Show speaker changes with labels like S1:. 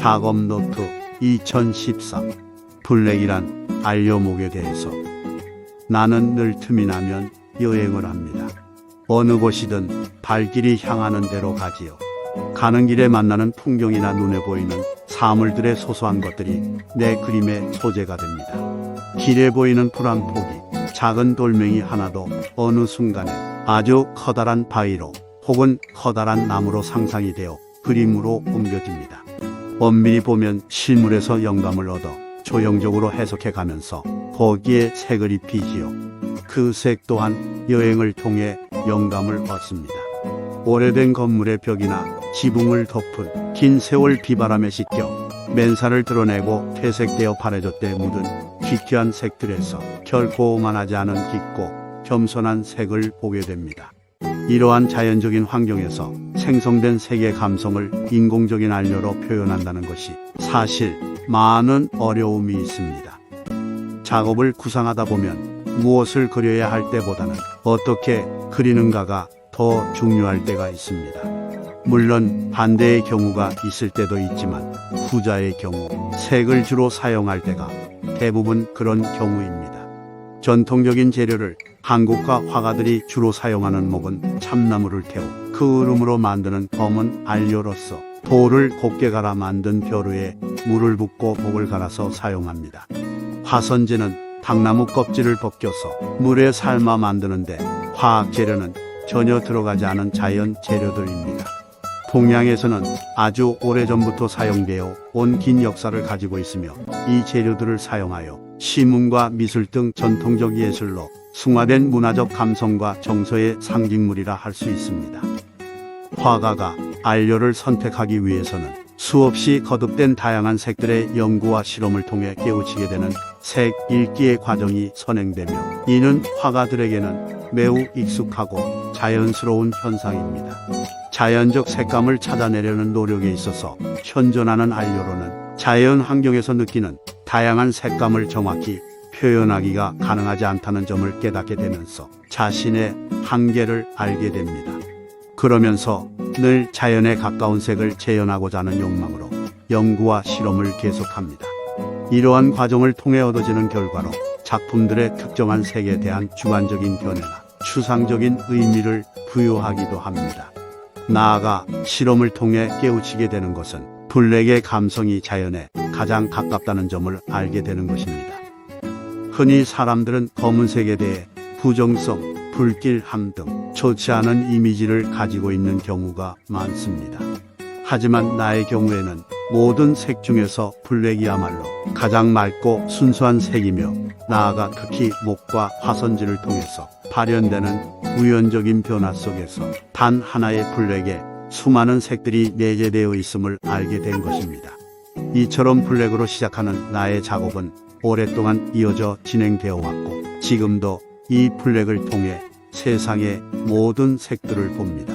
S1: 작업 노트 2014 블랙이란 알료목에 대해서. 나는 늘 틈이 나면 여행을 합니다. 어느 곳이든 발길이 향하는 대로 가지요. 가는 길에 만나는 풍경이나 눈에 보이는 사물들의 소소한 것들이 내 그림의 소재가 됩니다. 길에 보이는 풀 한 포기, 작은 돌멩이 하나도 어느 순간에 아주 커다란 바위로 혹은 커다란 나무로 상상이 되어 그림으로 옮겨집니다. 엄밀히 보면 실물에서 영감을 얻어 조형적으로 해석해 가면서 거기에 색을 입히지요. 그 색 또한 여행을 통해 영감을 얻습니다. 오래된 건물의 벽이나 지붕을 덮은 긴 세월 비바람에 씻겨 맨살을 드러내고 퇴색되어 파래졌대 묻은 기괴한 색들에서 결코 오만하지 않은 깊고 겸손한 색을 보게 됩니다. 이러한 자연적인 환경에서 생성된 색의 감성을 인공적인 안료로 표현한다는 것이 사실 많은 어려움이 있습니다. 작업을 구상하다 보면 무엇을 그려야 할 때보다는 어떻게 그리는가가 더 중요할 때가 있습니다. 물론 반대의 경우가 있을 때도 있지만 후자의 경우 색을 주로 사용할 때가 대부분 그런 경우입니다. 전통적인 재료를 한국화 화가들이 주로 사용하는 목은 참나무를 태워 그 얼음으로 만드는 검은 안료로서 돌을 곱게 갈아 만든 벼루에 물을 붓고 목을 갈아서 사용합니다. 화선재는 당나무 껍질을 벗겨서 물에 삶아 만드는데 화학 재료는 전혀 들어가지 않은 자연 재료들입니다. 동양에서는 아주 오래전부터 사용되어 온 긴 역사를 가지고 있으며 이 재료들을 사용하여 시문과 미술 등 전통적 예술로 숭화된 문화적 감성과 정서의 상징물이라 할 수 있습니다. 화가가 안료를 선택하기 위해서는 수없이 거듭된 다양한 색들의 연구와 실험을 통해 깨우치게 되는 색 읽기의 과정이 선행되며 이는 화가들에게는 매우 익숙하고 자연스러운 현상입니다. 자연적 색감을 찾아내려는 노력에 있어서 현존하는 안료로는 자연 환경에서 느끼는 다양한 색감을 정확히 표현하기가 가능하지 않다는 점을 깨닫게 되면서 자신의 한계를 알게 됩니다. 그러면서 늘 자연에 가까운 색을 재현하고자 하는 욕망으로 연구와 실험을 계속합니다. 이러한 과정을 통해 얻어지는 결과로 작품들의 특정한 색에 대한 주관적인 견해나 추상적인 의미를 부여하기도 합니다. 나아가 실험을 통해 깨우치게 되는 것은 블랙의 감성이 자연에 가장 가깝다는 점을 알게 되는 것입니다. 흔히 사람들은 검은색에 대해 부정성, 불길함 등 좋지 않은 이미지를 가지고 있는 경우가 많습니다. 하지만 나의 경우에는 모든 색 중에서 블랙이야말로 가장 맑고 순수한 색이며 나아가 특히 목과 화선지를 통해서 발현되는 우연적인 변화 속에서 단 하나의 블랙에 수많은 색들이 내재되어 있음을 알게 된 것입니다. 이처럼 블랙으로 시작하는 나의 작업은 오랫동안 이어져 진행되어 왔고 지금도 이 블랙을 통해 세상의 모든 색들을 봅니다.